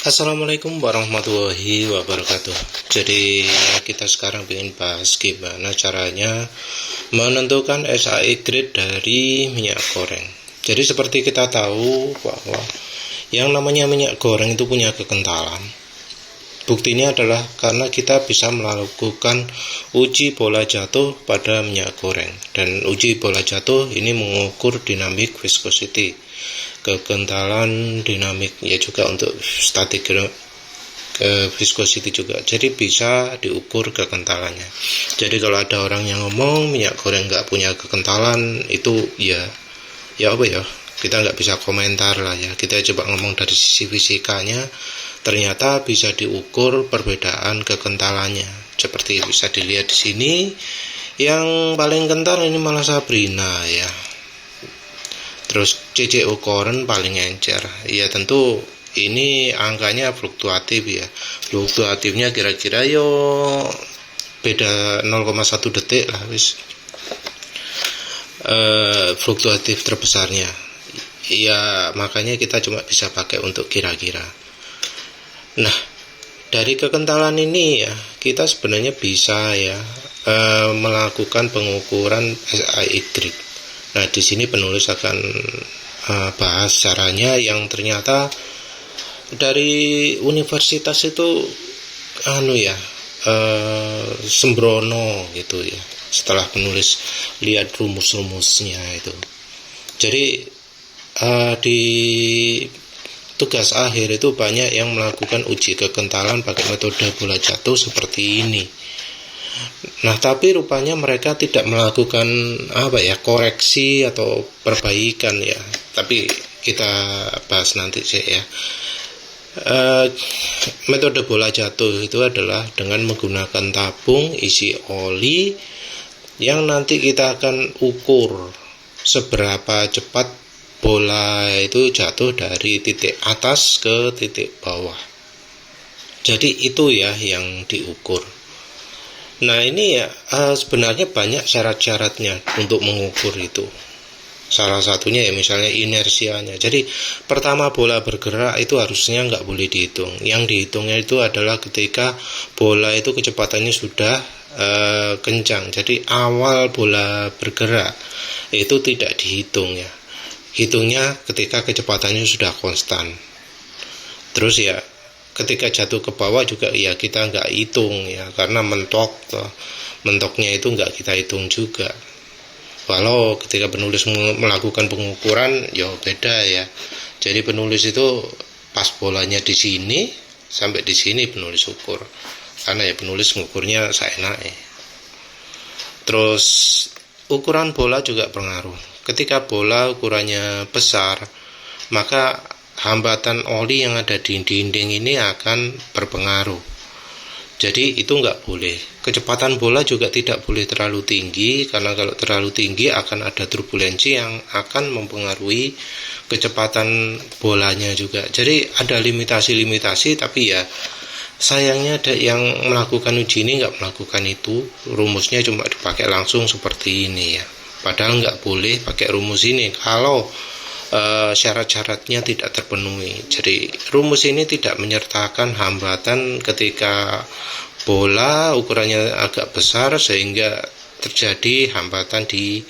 Assalamualaikum warahmatullahi wabarakatuh. Jadi kita sekarang ingin bahas gimana caranya menentukan SAE grade dari minyak goreng. Jadi seperti kita tahu bahwa yang namanya minyak goreng itu punya kekentalan. Buktinya adalah karena kita bisa melakukan uji bola jatuh pada minyak goreng. Dan uji bola jatuh ini mengukur dinamik viscosity, kekentalan dinamik, ya juga untuk static viscosity juga. Jadi bisa diukur kekentalannya. Jadi kalau ada orang yang ngomong minyak goreng nggak punya kekentalan, itu ya apa ya, kita nggak bisa komentar lah ya. Kita coba ngomong dari sisi fisikanya, ternyata bisa diukur perbedaan kekentalannya. Seperti bisa dilihat di sini, yang paling kental ini malah Sabrina ya. Terus CCO Koren paling encer. Ya tentu ini angkanya fluktuatif ya. Fluktuatifnya kira-kira beda 0,1 detik lah wis. Fluktuatif terbesarnya. Ya makanya kita cuma bisa pakai untuk kira-kira. Nah, dari kekentalan ini ya kita sebenarnya bisa ya melakukan pengukuran SAE grade. Nah, di sini penulis akan bahas caranya yang ternyata dari universitas itu sembrono gitu ya. Setelah penulis lihat rumus-rumusnya itu. Jadi di tugas akhir itu banyak yang melakukan uji kekentalan pakai metode bola jatuh seperti ini. Nah, tapi rupanya mereka tidak melakukan koreksi atau perbaikan ya. Tapi kita bahas nanti sih ya. Metode bola jatuh itu adalah dengan menggunakan tabung isi oli yang nanti kita akan ukur seberapa cepat bola itu jatuh dari titik atas ke titik bawah. Jadi itu ya yang diukur. Nah ini ya sebenarnya banyak syarat-syaratnya untuk mengukur itu. Salah satunya ya misalnya inersianya. Jadi pertama bola bergerak itu harusnya nggak boleh dihitung. Yang dihitungnya itu adalah ketika bola itu kecepatannya sudah kencang. Jadi awal bola bergerak itu tidak dihitung ya. Hitungnya ketika kecepatannya sudah konstan. Terus ya ketika jatuh ke bawah juga ya kita nggak hitung ya, karena mentoknya itu nggak kita hitung juga. Walau ketika penulis melakukan pengukuran ya beda ya. Jadi penulis itu pas bolanya di sini sampai di sini penulis ukur, karena ya penulis ngukurnya seenaknya. Terus ukuran bola juga berpengaruh. Ketika bola ukurannya besar, maka hambatan oli yang ada di dinding ini akan berpengaruh. Jadi itu nggak boleh. Kecepatan bola juga tidak boleh terlalu tinggi, karena kalau terlalu tinggi akan ada turbulensi yang akan mempengaruhi kecepatan bolanya juga. Jadi ada limitasi-limitasi, tapi ya sayangnya ada yang melakukan uji ini nggak melakukan itu. Rumusnya cuma dipakai langsung seperti ini ya. Padahal nggak boleh pakai rumus ini kalau syarat-syaratnya tidak terpenuhi. Jadi rumus ini tidak menyertakan hambatan ketika bola ukurannya agak besar sehingga terjadi hambatan di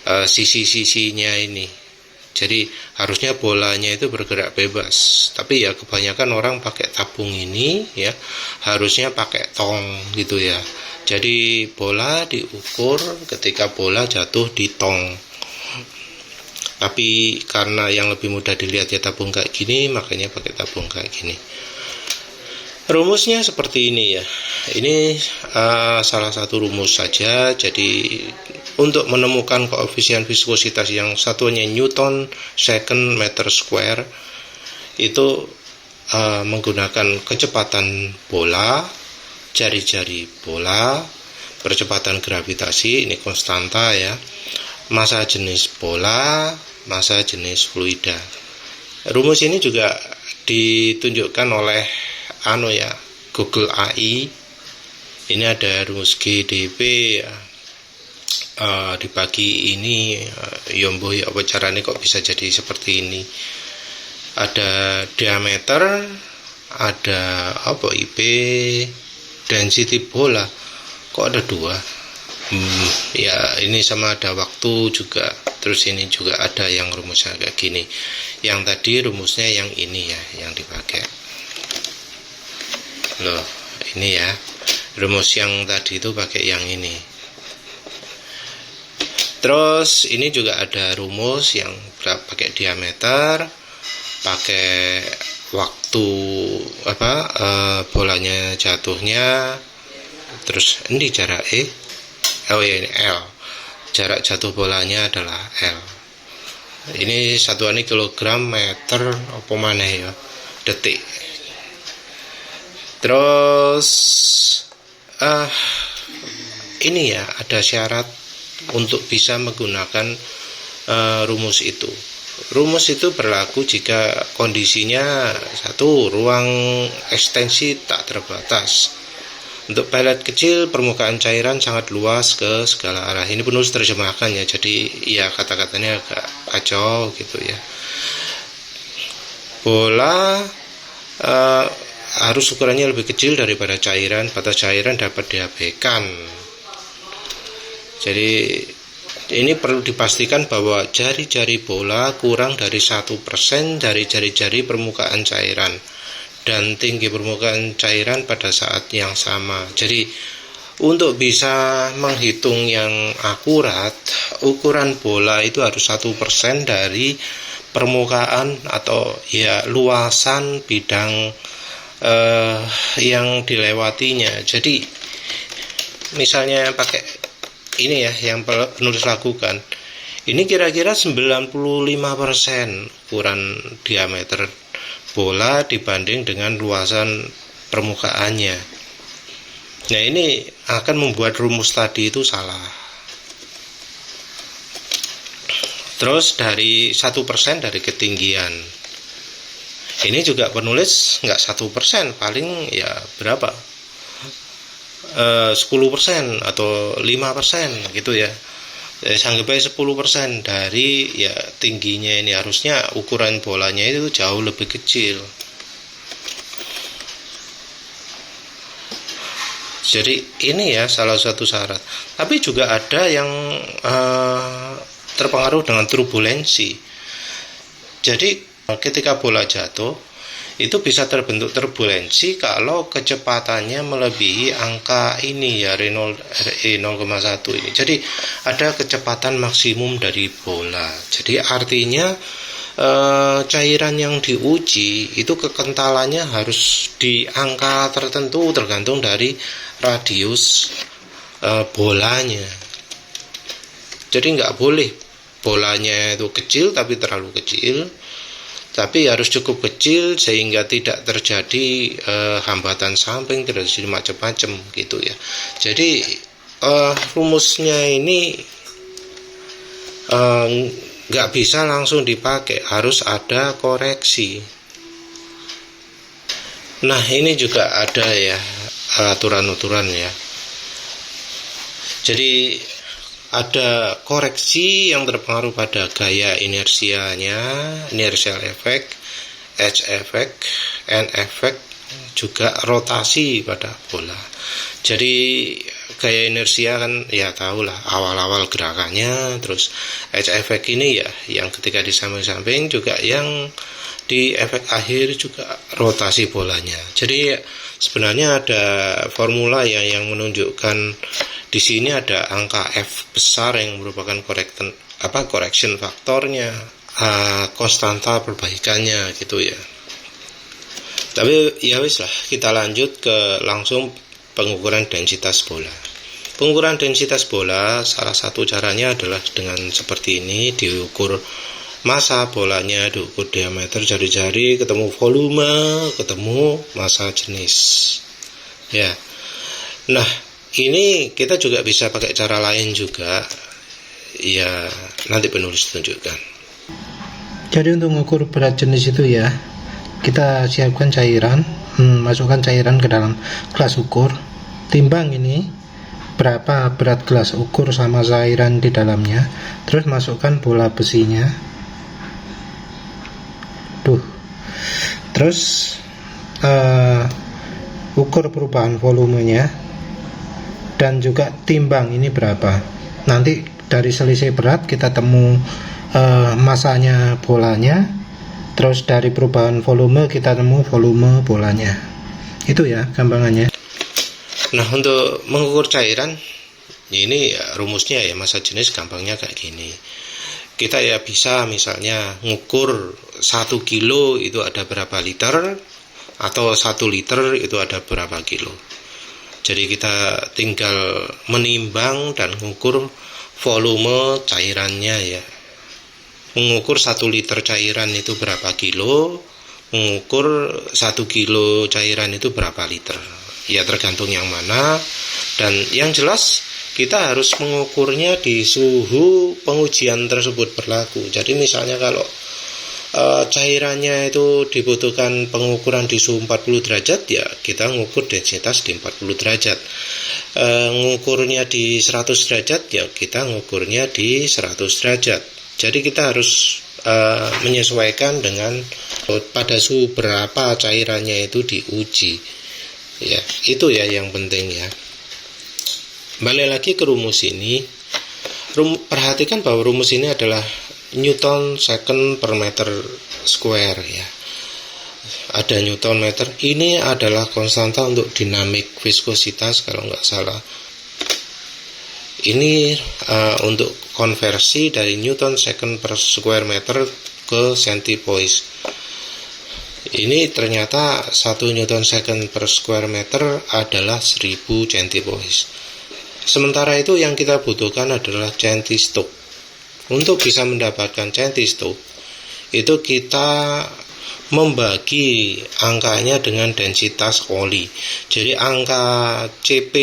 sisi-sisinya ini. Jadi harusnya bolanya itu bergerak bebas. Tapi ya kebanyakan orang pakai tabung ini ya, harusnya pakai tong gitu ya. Jadi bola diukur ketika bola jatuh di tong. Tapi karena yang lebih mudah dilihat ya tabung kayak gini, makanya pakai tabung kayak gini. Rumusnya seperti ini ya. Ini salah satu rumus saja. Jadi untuk menemukan koefisien viskositas yang satuannya Newton second meter square itu menggunakan kecepatan bola, jari-jari bola, percepatan gravitasi, ini konstanta ya, massa jenis bola, massa jenis fluida. Rumus ini juga ditunjukkan oleh Google AI. Ini ada rumus GDP ya. Dibagi ini yombo ya, apa caranya kok bisa jadi seperti ini. Ada diameter ada apa, IP density bola, kok ada dua. Ya ini sama ada waktu juga. Terus ini juga ada yang rumusnya kayak gini. Yang tadi rumusnya yang ini ya, yang dipakai. Loh, ini ya. Rumus yang tadi itu pakai yang ini. Terus ini juga ada rumus yang pakai diameter, pakai waktu bolanya jatuhnya. Terus ini jarak ini L. Jarak jatuh bolanya adalah L. Ini satuannya kilogram, meter, apa mana ya, detik. Terus ini ya, ada syarat untuk bisa menggunakan rumus itu. Rumus itu berlaku jika kondisinya satu, ruang ekstensi tak terbatas. Untuk pelet kecil, permukaan cairan sangat luas ke segala arah. Ini penulis terjemahkan ya, jadi ya kata-katanya agak kacau gitu ya. Bola harus ukurannya lebih kecil daripada cairan. Batas cairan dapat diabaikan. Jadi ini perlu dipastikan bahwa jari-jari bola kurang dari 1% dari jari-jari permukaan cairan dan tinggi permukaan cairan pada saat yang sama. Jadi untuk bisa menghitung yang akurat, ukuran bola itu harus 1% dari permukaan atau ya luasan bidang yang dilewatinya. Jadi misalnya pakai ini ya yang penulis lakukan. Ini kira-kira 95% ukuran diameter bola dibanding dengan luasan permukaannya. Nah, ini akan membuat rumus tadi itu salah. Terus dari 1% dari ketinggian. Ini juga penulis nggak 1%, paling ya berapa? 10% atau 5% gitu ya. Anggap aja 10% dari ya tingginya. Ini harusnya ukuran bolanya itu jauh lebih kecil. Jadi ini ya salah satu syarat. Tapi juga ada yang terpengaruh dengan turbulensi. Jadi ketika bola jatuh itu bisa terbentuk turbulensi kalau kecepatannya melebihi angka ini ya, RE 0,1 ini. Jadi ada kecepatan maksimum dari bola. Jadi artinya cairan yang diuji itu kekentalannya harus di angka tertentu tergantung dari radius bolanya. Jadi nggak boleh bolanya itu kecil tapi terlalu kecil, tapi harus cukup kecil sehingga tidak terjadi hambatan samping, tidak terjadi macam-macam gitu ya. Jadi rumusnya ini nggak bisa langsung dipakai, harus ada koreksi. Nah ini juga ada ya aturan-aturan ya. Jadi ada koreksi yang terpengaruh pada gaya inersianya, inertial effect, edge effect, end effect, juga rotasi pada bola. Jadi gaya inersia kan ya tahulah awal-awal gerakannya, terus edge effect ini ya yang ketika di samping-samping, juga yang di efek akhir juga rotasi bolanya. Jadi sebenarnya ada formula yang menunjukkan di sini ada angka F besar yang merupakan correction faktornya, konstanta perbaikannya gitu ya. Tapi ya wis lah, kita lanjut ke langsung pengukuran densitas bola. Pengukuran densitas bola salah satu caranya adalah dengan seperti ini, diukur massa bolanya, diukur diameter jari-jari, ketemu volume, ketemu massa jenis. Ya. Nah, ini kita juga bisa pakai cara lain juga. Ya, nanti penulis tunjukkan. Jadi untuk mengukur berat jenis itu ya, kita siapkan cairan, masukkan cairan ke dalam gelas ukur, timbang ini berapa berat gelas ukur sama cairan di dalamnya, terus masukkan bola besinya, terus ukur perubahan volumenya, dan juga timbang ini berapa. Nanti dari selisih berat kita temu masanya bolanya, terus dari perubahan volume kita temu volume bolanya. Itu ya gampangannya. Nah, untuk mengukur cairan ini rumusnya ya, massa jenis gampangnya kayak gini. Kita ya bisa misalnya ngukur 1 kilo itu ada berapa liter, atau 1 liter itu ada berapa kilo. Jadi kita tinggal menimbang dan mengukur volume cairannya ya. Mengukur 1 liter cairan itu berapa kilo, mengukur 1 kilo cairan itu berapa liter. Ya tergantung yang mana, dan yang jelas kita harus mengukurnya di suhu pengujian tersebut berlaku. Jadi misalnya kalau cairannya itu dibutuhkan pengukuran di suhu 40 derajat, ya kita mengukur densitas di 40 derajat. Mengukurnya di 100 derajat, ya kita mengukurnya di 100 derajat. Jadi kita harus menyesuaikan dengan pada suhu berapa cairannya itu diuji. Ya, itu ya yang penting ya. Balik lagi ke rumus ini. Perhatikan bahwa rumus ini adalah Newton second per meter square ya. Ada Newton meter. Ini adalah konstanta untuk dinamik viskositas kalau nggak salah. Ini untuk konversi dari Newton second per square meter ke centipoise. Ini ternyata 1 Newton second per square meter adalah 1000 centipoise. Sementara itu yang kita butuhkan adalah centistok. Untuk bisa mendapatkan centistok, itu kita membagi angkanya dengan densitas oli. Jadi angka Cp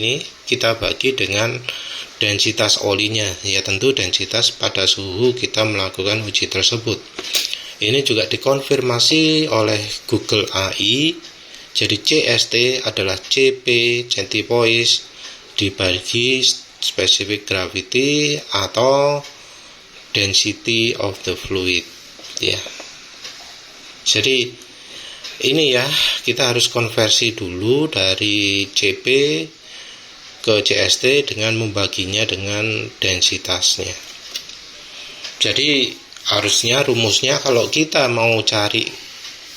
ini kita bagi dengan densitas olinya. Ya tentu densitas pada suhu kita melakukan uji tersebut. Ini juga dikonfirmasi oleh Google AI. Jadi CST adalah Cp centipoise dibagi specific gravity atau density of the fluid ya. Jadi ini ya, kita harus konversi dulu dari Cp ke CST dengan membaginya dengan densitasnya. Jadi harusnya rumusnya kalau kita mau cari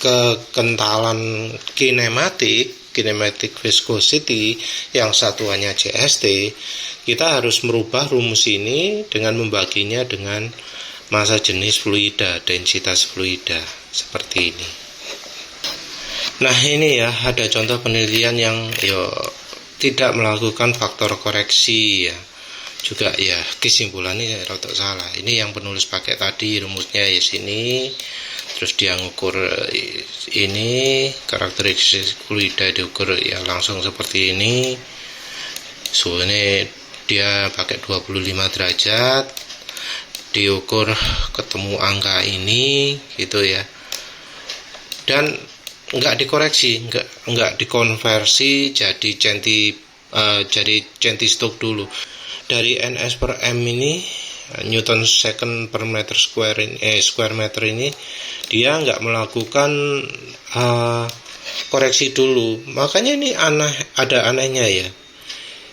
kekentalan kinematic viscosity yang satuannya CST, kita harus merubah rumus ini dengan membaginya dengan massa jenis fluida, densitas fluida seperti ini. Nah ini ya, ada contoh penelitian yang tidak melakukan faktor koreksi ya. Juga ya kesimpulannya rotok salah. Ini yang penulis pakai tadi rumusnya ya sini. Terus dia ngukur ini, karakteristik fluida diukur ya langsung seperti ini. So ini dia pakai 25 derajat, diukur ketemu angka ini gitu ya. Dan enggak dikoreksi, enggak dikonversi jadi centistok dulu. Dari NS per M ini, Newton second per meter square meter ini, dia nggak melakukan koreksi dulu. Makanya ini ada anehnya ya.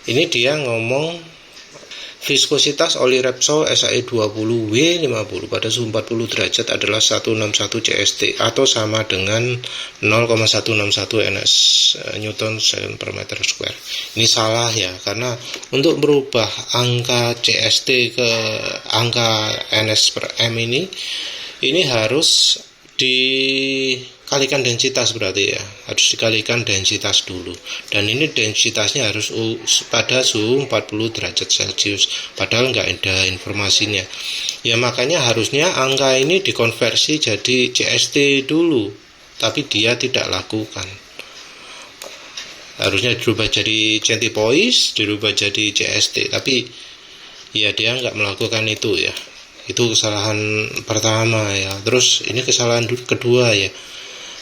Ini dia ngomong viskositas oli Repsol SAE20W50 pada suhu 40 derajat adalah 161 CST atau sama dengan 0,161 NS Newton second per meter square. Ini salah ya, karena untuk merubah angka CST ke angka NS per M ini harus dikalikan densitas, berarti ya harus dikalikan densitas dulu, dan ini densitasnya harus pada suhu 40 derajat Celcius, padahal nggak ada informasinya ya. Makanya harusnya angka ini dikonversi jadi CST dulu, tapi dia tidak lakukan. Harusnya dirubah jadi centipoise, dirubah jadi CST, tapi ya dia nggak melakukan itu ya. Itu kesalahan pertama ya. Terus ini kesalahan kedua ya,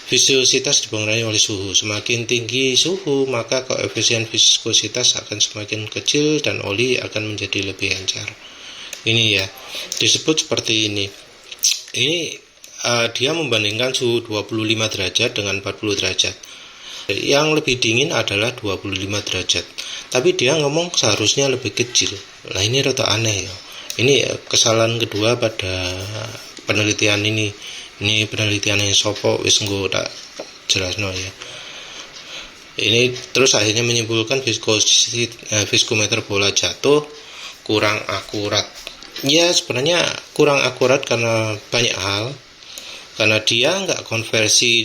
viskositas dipengaruhi oleh suhu. Semakin tinggi suhu, maka koefisien viskositas akan semakin kecil dan oli akan menjadi lebih encer. Ini ya, disebut seperti ini. Ini dia membandingkan suhu 25 derajat dengan 40 derajat. Yang lebih dingin adalah 25 derajat. Tapi dia ngomong seharusnya lebih kecil. Nah, ini rada aneh ya. Ini kesalahan kedua pada penelitian ini. Ini penelitian yang sopo wis nggo tak jelasno ya. Ini terus akhirnya menyimpulkan viskometer bola jatuh kurang akurat. Ya, sebenarnya kurang akurat karena banyak hal. Karena dia nggak konversi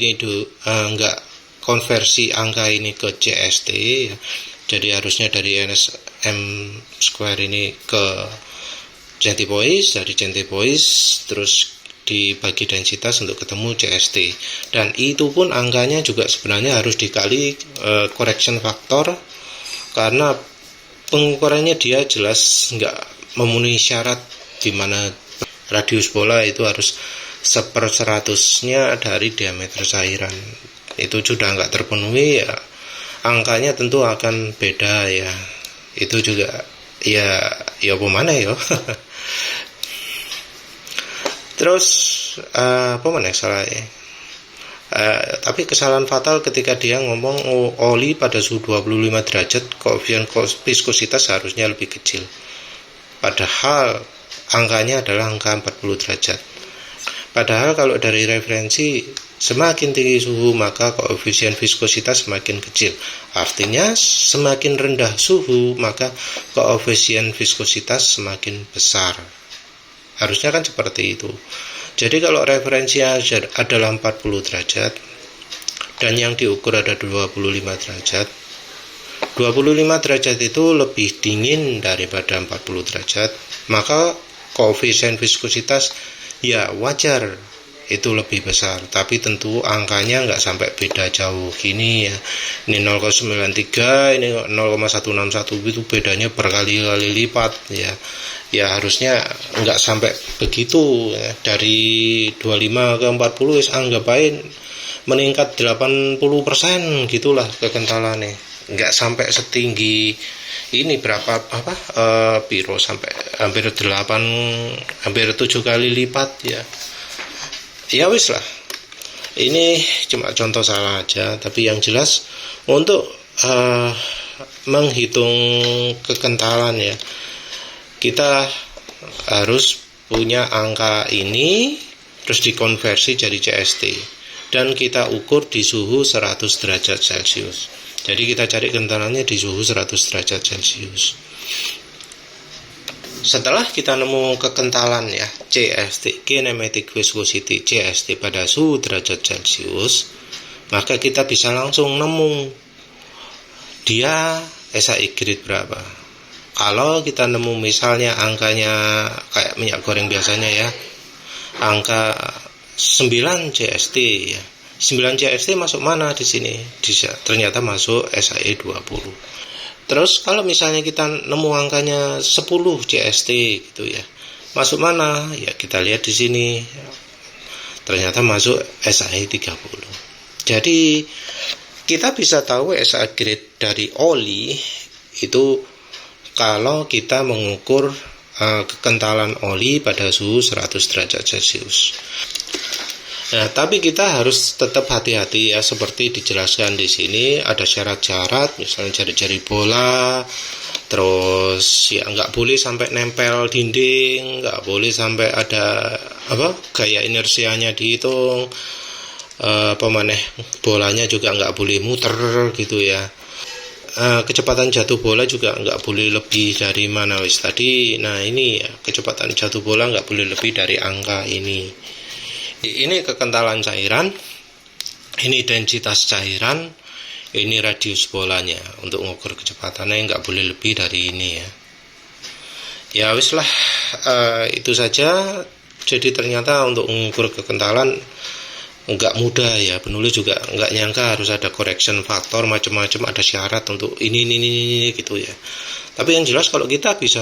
angka ini ke CST ya. Jadi harusnya dari NSM square ini ke centipoise, dari centipoise terus dibagi densitas untuk ketemu CST, dan itu pun angkanya juga sebenarnya harus dikali correction factor, karena pengukurannya dia jelas nggak memenuhi syarat di mana radius bola itu harus 1/100-nya dari diameter cairan. Itu sudah nggak terpenuhi ya, angkanya tentu akan beda ya. Itu juga ya apa mana ya. Terus apa mana salah ya? Tapi kesalahan fatal ketika dia ngomong oli pada suhu 25 derajat koefisien viskositas harusnya lebih kecil. Padahal angkanya adalah angka 40 derajat. Padahal kalau dari referensi semakin tinggi suhu maka koefisien viskositas semakin kecil. Artinya semakin rendah suhu maka koefisien viskositas semakin besar. Harusnya kan seperti itu. Jadi kalau referensinya adalah 40 derajat dan yang diukur ada 25 derajat, 25 derajat itu lebih dingin daripada 40 derajat, maka koefisien viskositas ya wajar itu lebih besar, tapi tentu angkanya nggak sampai beda jauh gini ya. Ini 0,93, ini 0,161, itu bedanya berkali-kali lipat ya. Ya harusnya nggak sampai begitu ya. Dari 25 ke 40 anggapain meningkat 80% gitulah kekentalannya. Nggak sampai setinggi ini berapa piro sampai hampir 7 kali lipat ya. Ya wis lah, ini cuma contoh salah aja, tapi yang jelas untuk menghitung kekentalan ya, kita harus punya angka ini terus dikonversi jadi CST dan kita ukur di suhu 100 derajat Celcius. Jadi kita cari kentalannya di suhu 100 derajat Celcius. Setelah kita nemu kekentalan ya CST, kinematic viscosity CST pada suhu derajat Celcius, maka kita bisa langsung nemu dia SAE grade berapa. Kalau kita nemu misalnya angkanya kayak minyak goreng biasanya ya, angka 9 CST ya. 9 CST masuk mana di sini? Ternyata masuk SAE 20. Terus kalau misalnya kita nemu angkanya 10 CST gitu ya, masuk mana? Ya kita lihat di sini. Ternyata masuk SAE 30. Jadi kita bisa tahu SAE grade dari oli itu kalau kita mengukur kekentalan oli pada suhu 100 derajat Celcius. Nah, tapi kita harus tetap hati-hati ya, seperti dijelaskan di sini ada syarat-syarat, misalnya jari-jari bola, terus ya nggak boleh sampai nempel dinding, nggak boleh sampai ada gaya inersianya dihitung, bolanya juga nggak boleh muter gitu ya. Kecepatan jatuh bola juga nggak boleh lebih dari mana wis tadi. Nah ini ya, kecepatan jatuh bola nggak boleh lebih dari angka ini. Ini kekentalan cairan, ini densitas cairan, ini radius bolanya. Untuk mengukur kecepatannya nggak boleh lebih dari ini ya. Ya wis lah, itu saja. Jadi ternyata untuk mengukur kekentalan nggak mudah ya. Penulis juga nggak nyangka harus ada correction factor macam-macam, ada syarat untuk ini gitu ya. Tapi yang jelas kalau kita bisa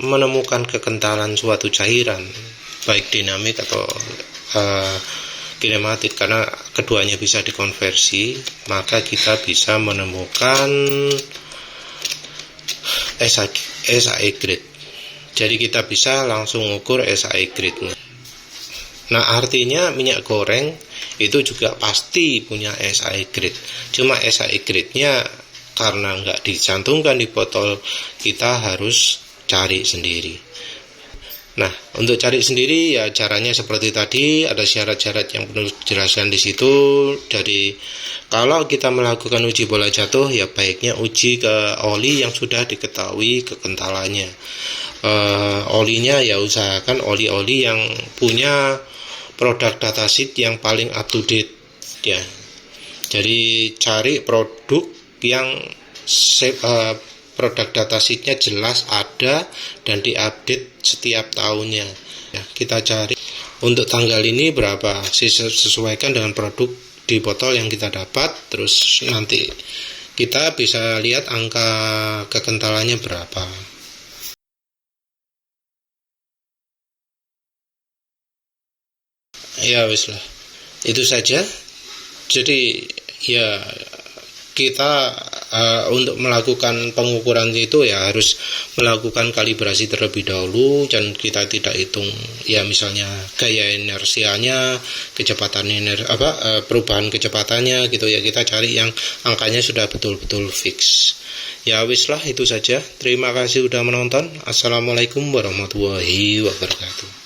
menemukan kekentalan suatu cairan, baik dinamik atau kinematik, karena keduanya bisa dikonversi, maka kita bisa menemukan SAE grade. Jadi kita bisa langsung ukur SAE grade-nya. Nah, artinya minyak goreng itu juga pasti punya SI grade. Cuma SI grade-nya karena nggak dicantumkan di botol, kita harus cari sendiri. Nah, untuk cari sendiri ya caranya seperti tadi, ada syarat-syarat yang perlu dijelaskan di situ. Jadi kalau kita melakukan uji bola jatuh, ya baiknya uji ke oli yang sudah diketahui kekentalannya. Olinya ya usahakan oli-oli yang punya produk datasheet yang paling up to date ya. Jadi cari produk yang produk datasheetnya jelas ada dan diupdate setiap tahunnya ya. Kita cari untuk tanggal ini berapa, sesuaikan dengan produk di botol yang kita dapat, terus nanti kita bisa lihat angka kekentalannya berapa. Ya wis lah, itu saja. Jadi ya kita untuk melakukan pengukuran itu ya harus melakukan kalibrasi terlebih dahulu, dan kita tidak hitung ya misalnya gaya inersianya, kecepatan perubahan kecepatannya gitu ya. Kita cari yang angkanya sudah betul-betul fix. Ya wis lah, itu saja. Terima kasih sudah menonton. Assalamualaikum warahmatullahi wabarakatuh.